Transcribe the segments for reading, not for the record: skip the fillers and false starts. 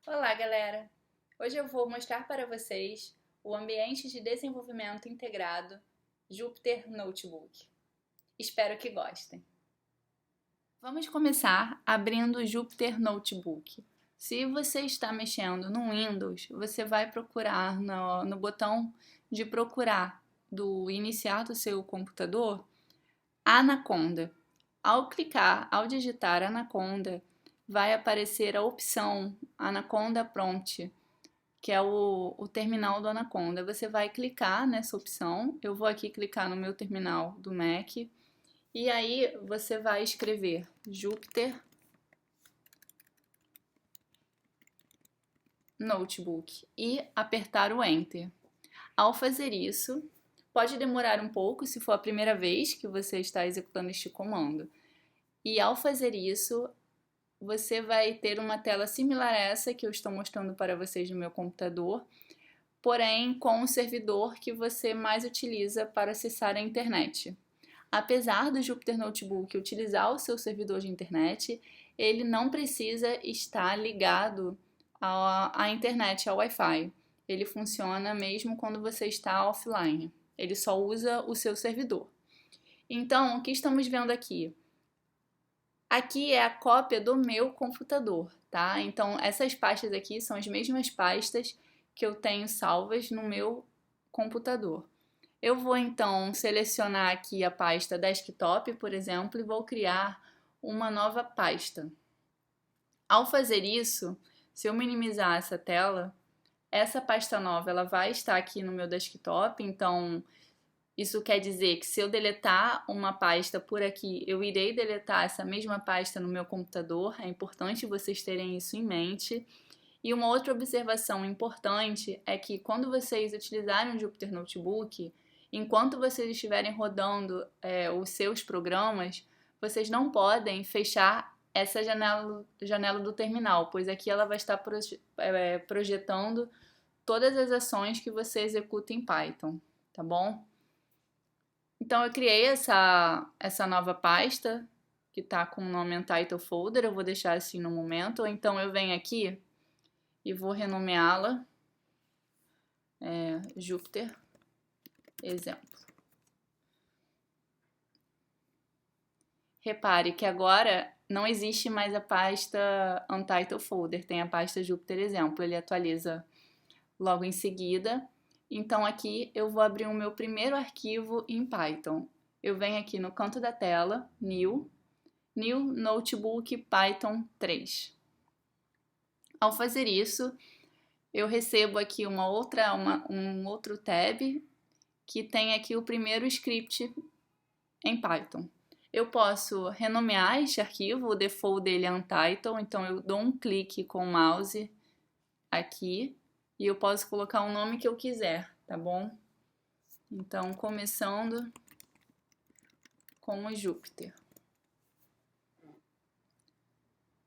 Olá, galera! Hoje eu vou mostrar para vocês o ambiente de desenvolvimento integrado Jupyter Notebook. Espero que gostem. Vamos começar abrindo o Jupyter Notebook. Se você está mexendo no Windows, você vai procurar no botão de procurar do iniciar do seu computador Anaconda. Ao digitar Anaconda, vai aparecer a opção Anaconda Prompt, que é o terminal do Anaconda. Você vai clicar nessa opção. Eu vou aqui clicar no meu terminal do Mac. E aí você vai escrever Jupyter Notebook e apertar o Enter. Ao fazer isso, pode demorar um pouco se for a primeira vez que você está executando este comando. E ao fazer isso, você vai ter uma tela similar a essa que eu estou mostrando para vocês no meu computador, porém com o servidor que você mais utiliza para acessar a internet. Apesar do Jupyter Notebook utilizar o seu servidor de internet, ele não precisa estar ligado à internet, ao Wi-Fi. Ele funciona mesmo quando você está offline. Ele só usa o seu servidor. Então, o que estamos vendo aqui? Aqui é a cópia do meu computador, tá? Então, essas pastas aqui são as mesmas pastas que eu tenho salvas no meu computador. Eu vou então selecionar aqui a pasta desktop, por exemplo, e vou criar uma nova pasta. Ao fazer isso, se eu minimizar essa tela, essa pasta nova ela vai estar aqui no meu desktop, então isso quer dizer que se eu deletar uma pasta por aqui, eu irei deletar essa mesma pasta no meu computador. É importante vocês terem isso em mente. E uma outra observação importante é que quando vocês utilizarem o Jupyter Notebook, enquanto vocês estiverem rodando os seus programas, vocês não podem fechar essa janela do terminal, pois aqui ela vai estar projetando todas as ações que você executa em Python, tá bom? Então eu criei essa nova pasta que está com o nome Untitled Folder, eu vou deixar assim no momento, ou então eu venho aqui e vou renomeá-la Jupyter Exemplo. Repare que agora não existe mais a pasta Untitled Folder, tem a pasta Jupyter Exemplo, ele atualiza logo em seguida. Então aqui eu vou abrir o meu primeiro arquivo em Python. Eu venho aqui no canto da tela, New Notebook Python 3. Ao fazer isso, eu recebo aqui um outro tab que tem aqui o primeiro script em Python. Eu posso renomear este arquivo, o default dele é Untitled, então eu dou um clique com o mouse aqui e eu posso colocar o nome que eu quiser, tá bom? Então, começando com o Jupyter.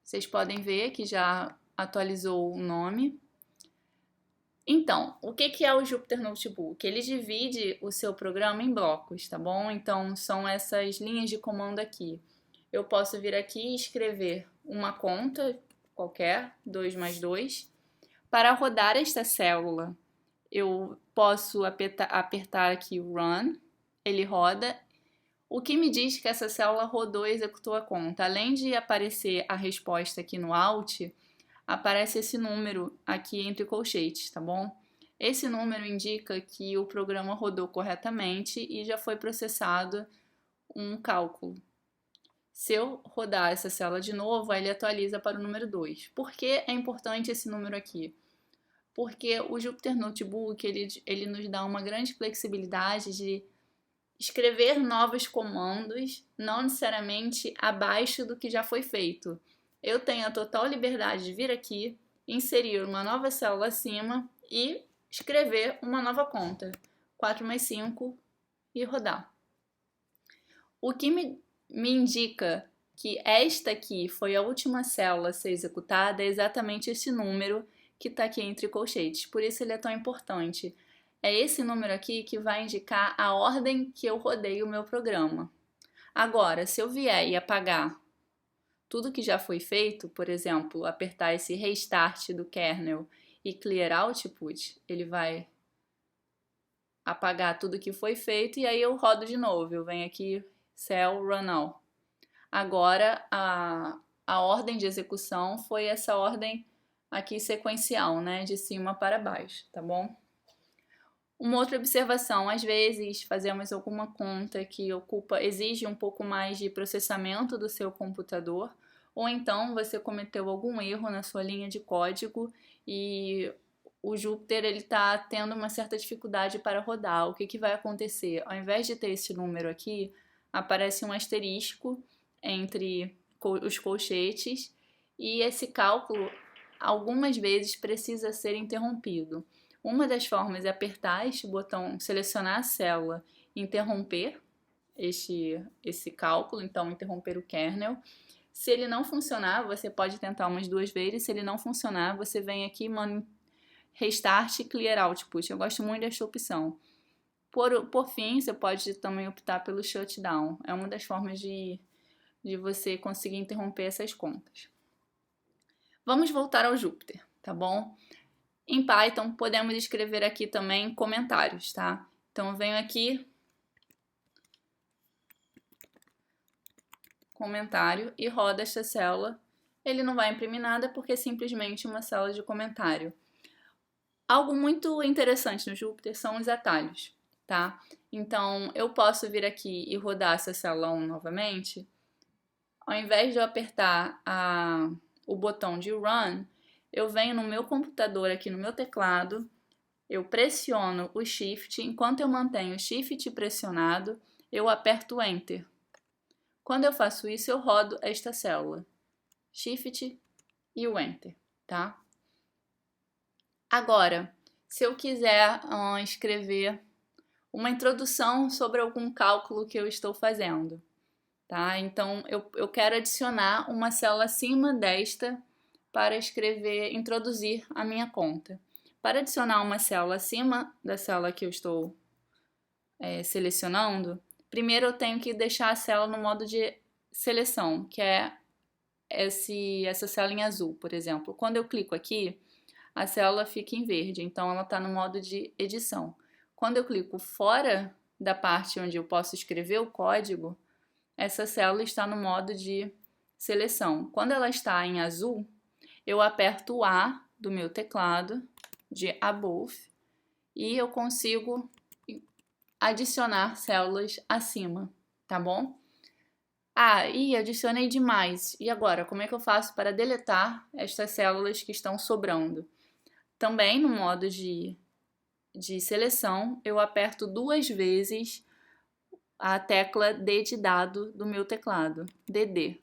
Vocês podem ver que já atualizou o nome. Então, o que é o Jupyter Notebook? Ele divide o seu programa em blocos, tá bom? Então, são essas linhas de comando aqui. Eu posso vir aqui e escrever uma conta qualquer, 2 mais 2. Para rodar esta célula, eu posso apertar aqui o Run, ele roda. O que me diz que essa célula rodou e executou a conta? Além de aparecer a resposta aqui no Alt, aparece esse número aqui entre colchetes, tá bom? Esse número indica que o programa rodou corretamente e já foi processado um cálculo. Se eu rodar essa célula de novo, aí ele atualiza para o número 2. Por que é importante esse número aqui? Porque o Jupyter Notebook ele nos dá uma grande flexibilidade de escrever novos comandos, não necessariamente abaixo do que já foi feito. Eu tenho a total liberdade de vir aqui, inserir uma nova célula acima e escrever uma nova conta, 4 mais 5, e rodar. O que me indica que esta aqui foi a última célula a ser executada é exatamente esse número que está aqui entre colchetes, por isso ele é tão importante. É esse número aqui que vai indicar a ordem que eu rodei o meu programa. Agora, se eu vier e apagar tudo que já foi feito, por exemplo, apertar esse restart do kernel e clear output, ele vai apagar tudo que foi feito e aí eu rodo de novo. Eu venho aqui, cell run all. Agora a ordem de execução foi essa ordem aqui sequencial, né, de cima para baixo, tá bom? Uma outra observação, às vezes fazemos alguma conta que exige um pouco mais de processamento do seu computador, ou então você cometeu algum erro na sua linha de código e o Jupyter está tendo uma certa dificuldade para rodar. O que vai acontecer? Ao invés de ter esse número aqui, aparece um asterisco entre os colchetes e esse cálculo algumas vezes precisa ser interrompido. Uma das formas é apertar este botão, selecionar a célula, interromper esse cálculo, então interromper o kernel. Se ele não funcionar, você pode tentar umas 2 vezes. Se ele não funcionar, você vem aqui, restart e clear output. Eu gosto muito desta opção. Por fim, você pode também optar pelo shutdown. É uma das formas de você conseguir interromper essas contas. Vamos voltar ao Jupyter, tá bom? Em Python, podemos escrever aqui também comentários, tá? Então, eu venho aqui, comentário, e roda esta célula. Ele não vai imprimir nada porque é simplesmente uma célula de comentário. Algo muito interessante no Jupyter são os atalhos, tá? Então, eu posso vir aqui e rodar essa célula 1 novamente. Ao invés de eu apertar o botão de Run, eu venho no meu computador aqui no meu teclado, eu pressiono o Shift, enquanto eu mantenho o Shift pressionado, eu aperto Enter. Quando eu faço isso, eu rodo esta célula. Shift e o Enter, tá? Agora, se eu quiser escrever uma introdução sobre algum cálculo que eu estou fazendo, tá? Então, eu quero adicionar uma célula acima desta para introduzir a minha conta. Para adicionar uma célula acima da célula que eu estou selecionando, primeiro eu tenho que deixar a célula no modo de seleção, que é essa célula em azul, por exemplo. Quando eu clico aqui, a célula fica em verde, então ela está no modo de edição. Quando eu clico fora da parte onde eu posso escrever o código, essa célula está no modo de seleção. Quando ela está em azul, eu aperto o A do meu teclado, de Above, e eu consigo adicionar células acima, tá bom? Adicionei demais. E agora, como é que eu faço para deletar estas células que estão sobrando? Também no modo de seleção, eu aperto 2 vezes a tecla D de dado do meu teclado. DD.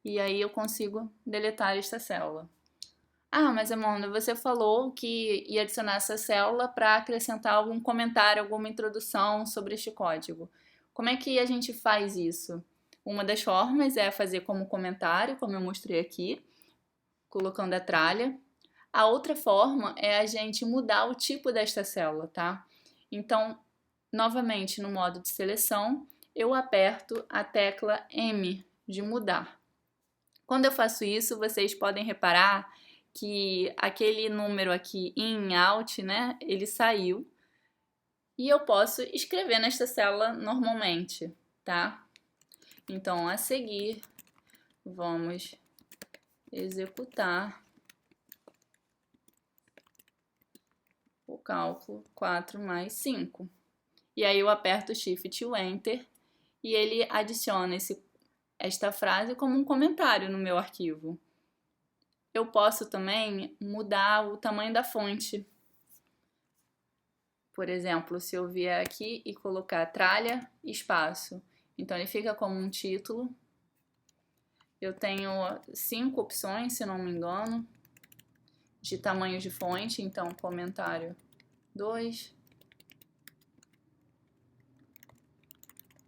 E aí eu consigo deletar esta célula. Mas Amanda, você falou que ia adicionar essa célula para acrescentar algum comentário, alguma introdução sobre este código. Como é que a gente faz isso? Uma das formas é fazer como comentário, como eu mostrei aqui, colocando a tralha. A outra forma é a gente mudar o tipo desta célula, tá? Então, novamente, no modo de seleção, eu aperto a tecla M de mudar. Quando eu faço isso, vocês podem reparar que aquele número aqui in, out, né, ele saiu. E eu posso escrever nesta célula normalmente, tá? Então, a seguir, vamos executar o cálculo 4 mais 5. E aí eu aperto o Shift e o Enter e ele adiciona esta frase como um comentário no meu arquivo. Eu posso também mudar o tamanho da fonte. Por exemplo, se eu vier aqui e colocar tralha, espaço, então ele fica como um título. Eu tenho 5 opções, se não me engano, de tamanho de fonte, então comentário 2,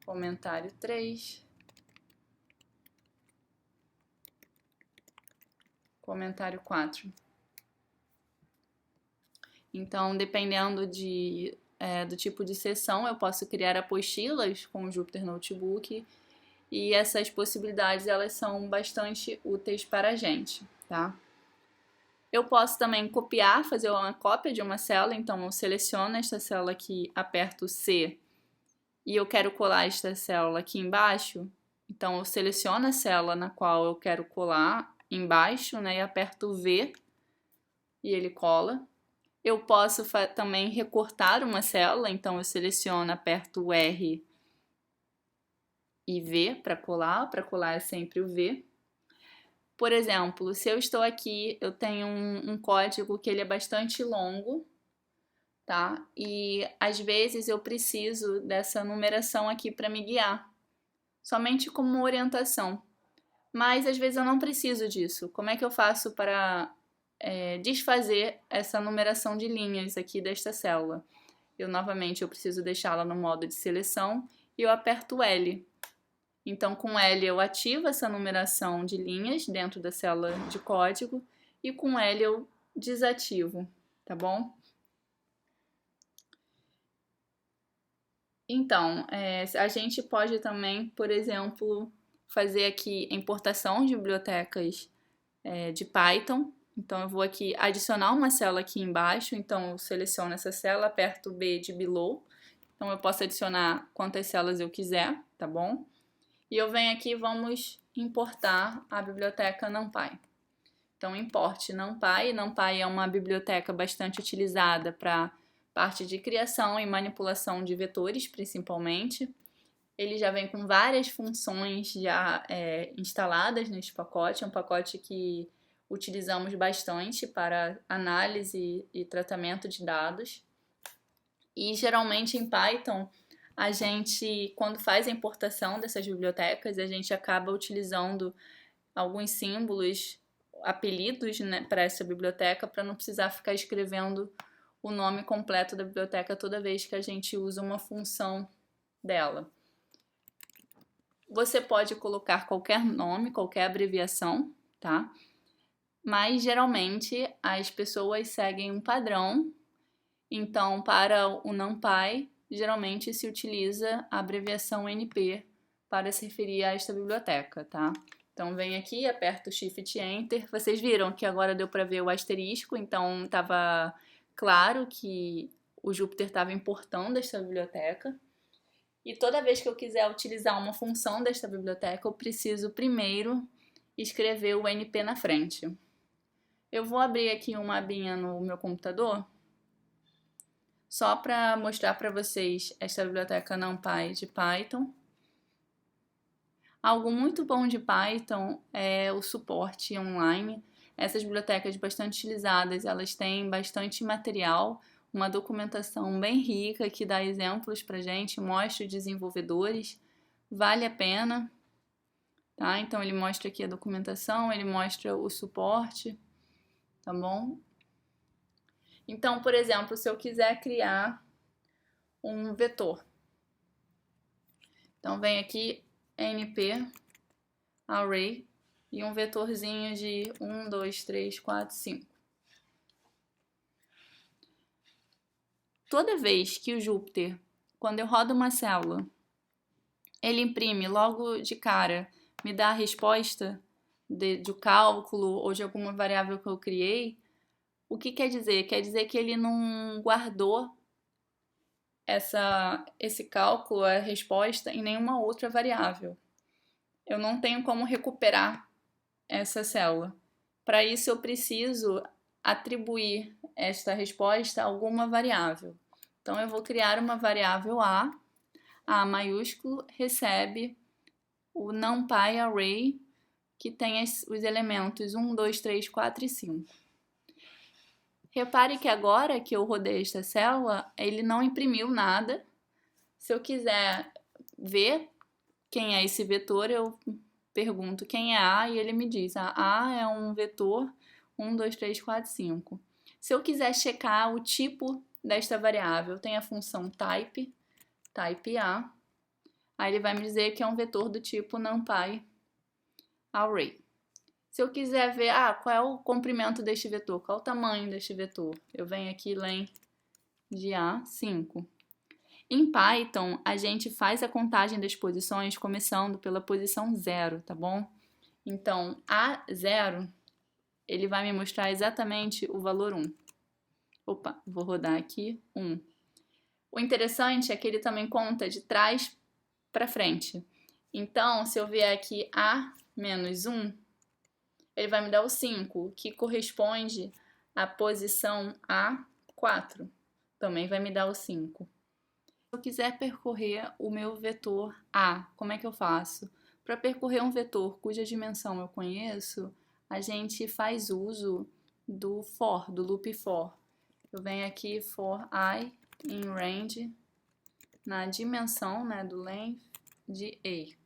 comentário 3, comentário 4. Então, dependendo do tipo de sessão, eu posso criar apostilas com o Jupyter Notebook e essas possibilidades elas são bastante úteis para a gente, tá? Eu posso também copiar, fazer uma cópia de uma célula, então eu seleciono esta célula aqui, aperto C e eu quero colar esta célula aqui embaixo, então eu seleciono a célula na qual eu quero colar embaixo, né, e aperto V e ele cola. Eu posso também recortar uma célula, então eu seleciono, aperto R e V para colar é sempre o V. Por exemplo, se eu estou aqui, eu tenho um código que ele é bastante longo, tá? E às vezes eu preciso dessa numeração aqui para me guiar, somente como uma orientação. Mas às vezes eu não preciso disso. Como é que eu faço para desfazer essa numeração de linhas aqui desta célula? Novamente, eu preciso deixá-la no modo de seleção e eu aperto L. Então, com L eu ativo essa numeração de linhas dentro da célula de código e com L eu desativo, tá bom? Então, a gente pode também, por exemplo, fazer aqui importação de bibliotecas de Python. Então, eu vou aqui adicionar uma célula aqui embaixo, então eu seleciono essa célula, aperto B de Below. Então, eu posso adicionar quantas células eu quiser, tá bom? E eu venho aqui e vamos importar a biblioteca NumPy. Então, importe NumPy. NumPy é uma biblioteca bastante utilizada para parte de criação e manipulação de vetores, principalmente. Ele já vem com várias funções já instaladas neste pacote. É um pacote que utilizamos bastante para análise e tratamento de dados. E geralmente em Python, a gente, quando faz a importação dessas bibliotecas, a gente acaba utilizando alguns símbolos, apelidos, né, para essa biblioteca, para não precisar ficar escrevendo o nome completo da biblioteca toda vez que a gente usa uma função dela. Você pode colocar qualquer nome, qualquer abreviação, tá? Mas geralmente as pessoas seguem um padrão. Então, para o NumPy, geralmente se utiliza a abreviação NP para se referir a esta biblioteca, tá? Então, vem aqui, aperto Shift Enter. Vocês viram que agora deu para ver o asterisco, então estava claro que o Jupyter estava importando esta biblioteca. E toda vez que eu quiser utilizar uma função desta biblioteca, eu preciso primeiro escrever o NP na frente. Eu vou abrir aqui uma abinha no meu computador, só para mostrar para vocês esta biblioteca NumPy de Python. Algo muito bom de Python é o suporte online. Essas bibliotecas bastante utilizadas, elas têm bastante material, uma documentação bem rica que dá exemplos para gente, mostra os desenvolvedores, vale a pena, tá? Então ele mostra aqui a documentação, ele mostra o suporte, tá bom? Então, por exemplo, se eu quiser criar um vetor, então vem aqui NP array e um vetorzinho de 1, 2, 3, 4, 5. Toda vez que o Jupyter, quando eu rodo uma célula, ele imprime logo de cara, me dá a resposta do cálculo ou de alguma variável que eu criei, o que quer dizer? Quer dizer que ele não guardou esse cálculo, a resposta, em nenhuma outra variável. Eu não tenho como recuperar essa célula. Para isso, eu preciso atribuir esta resposta a alguma variável. Então, eu vou criar uma variável A maiúsculo, recebe o NumPy array, que tem os elementos 1, 2, 3, 4 e 5. Repare que agora que eu rodei esta célula, ele não imprimiu nada. Se eu quiser ver quem é esse vetor, eu pergunto quem é A e ele me diz, A é um vetor 1, 2, 3, 4, 5. Se eu quiser checar o tipo desta variável, tem a função type A, aí ele vai me dizer que é um vetor do tipo NumPy array. Se eu quiser ver, qual é o comprimento deste vetor, qual é o tamanho deste vetor, eu venho aqui len de A, 5. Em Python, a gente faz a contagem das posições começando pela posição 0, tá bom? Então, A0, ele vai me mostrar exatamente o valor 1. Opa, vou rodar aqui, 1. O interessante é que ele também conta de trás para frente. Então, se eu vier aqui A menos 1, ele vai me dar o 5, que corresponde à posição A4. Também vai me dar o 5. Se eu quiser percorrer o meu vetor A, como é que eu faço? Para percorrer um vetor cuja dimensão eu conheço, a gente faz uso do for, do loop for. Eu venho aqui for I in range na dimensão, né, do length de A.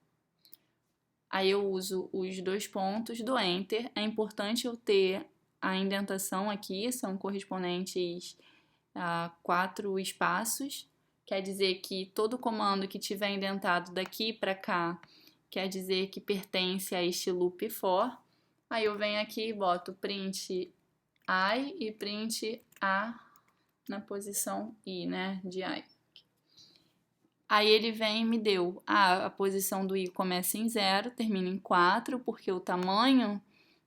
Aí eu uso os 2 pontos do Enter. É importante eu ter a indentação aqui, são correspondentes a 4 espaços. Quer dizer que todo comando que tiver indentado daqui para cá quer dizer que pertence a este loop for. Aí eu venho aqui e boto print I e print A na posição I, né, de I. Aí ele vem e me deu a posição do I começa em 0, termina em 4, porque o tamanho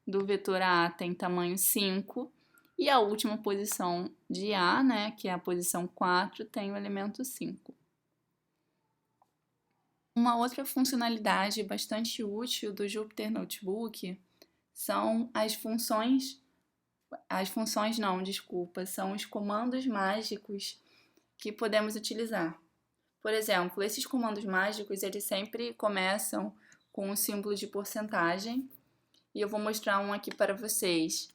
do vetor A tem tamanho 5. E a última posição de A, né, que é a posição 4, tem o elemento 5. Uma outra funcionalidade bastante útil do Jupyter Notebook são são os comandos mágicos que podemos utilizar. Por exemplo, esses comandos mágicos, eles sempre começam com um símbolo de porcentagem, e eu vou mostrar um aqui para vocês.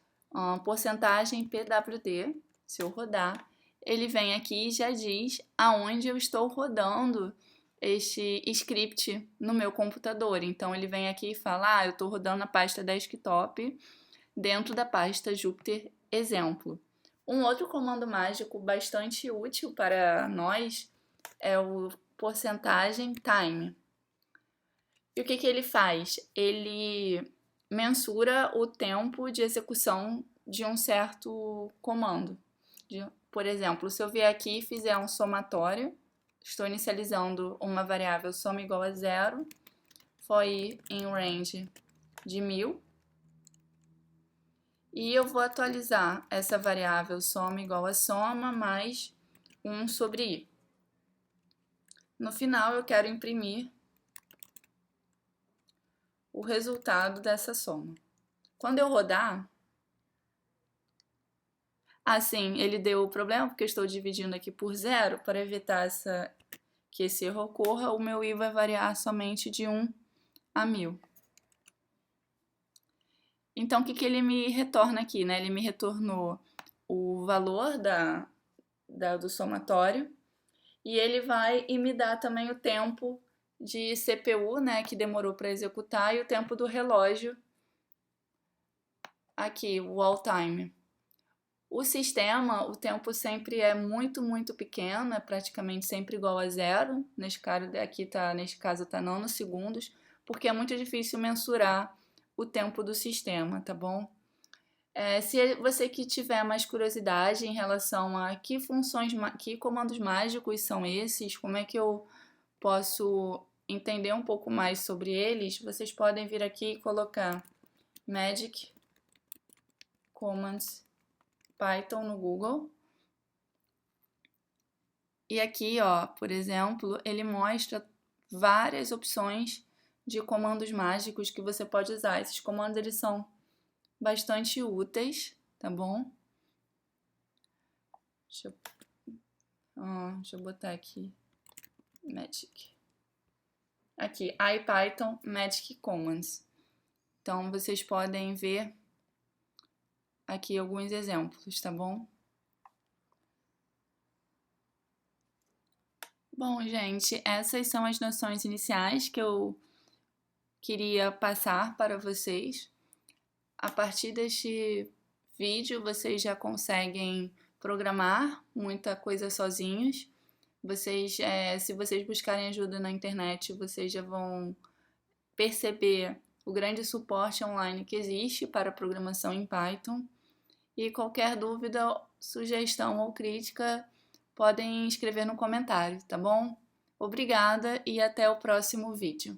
Porcentagem PWD, se eu rodar, ele vem aqui e já diz aonde eu estou rodando este script no meu computador. Então, ele vem aqui e fala, eu estou rodando a pasta desktop dentro da pasta Jupyter Exemplo. Um outro comando mágico bastante útil para nós é o porcentagem time. E o que ele faz? Ele mensura o tempo de execução de um certo comando. Por exemplo, se eu vier aqui e fizer um somatório, estou inicializando uma variável soma igual a 0, foi em range de 1000, e eu vou atualizar essa variável soma igual a soma mais 1 sobre i. No final, eu quero imprimir o resultado dessa soma. Quando eu rodar, assim, ele deu o problema, porque eu estou dividindo aqui por 0, para evitar que esse erro ocorra, o meu i vai variar somente de 1 a 1000. Então, o que ele me retorna aqui, né? Ele me retornou o valor do somatório, e ele vai e me dá também o tempo de CPU, né, que demorou para executar, e o tempo do relógio, aqui, o all time. O sistema, o tempo sempre é muito, muito pequeno, é praticamente sempre igual a 0. Neste caso tá nanosegundos, porque é muito difícil mensurar o tempo do sistema, tá bom? Se você que tiver mais curiosidade em relação a que comandos mágicos são esses, como é que eu posso entender um pouco mais sobre eles, vocês podem vir aqui e colocar Magic Commands Python no Google. E aqui, ó, por exemplo, ele mostra várias opções de comandos mágicos que você pode usar. Esses comandos, eles são bastante úteis, tá bom? Deixa eu botar aqui Magic. Aqui, IPython Magic Commands. Então, vocês podem ver aqui alguns exemplos, tá bom? Bom, gente, essas são as noções iniciais que eu queria passar para vocês. A partir deste vídeo, vocês já conseguem programar muita coisa sozinhos. Se vocês buscarem ajuda na internet, vocês já vão perceber o grande suporte online que existe para programação em Python. E qualquer dúvida, sugestão ou crítica, podem escrever no comentário, tá bom? Obrigada e até o próximo vídeo.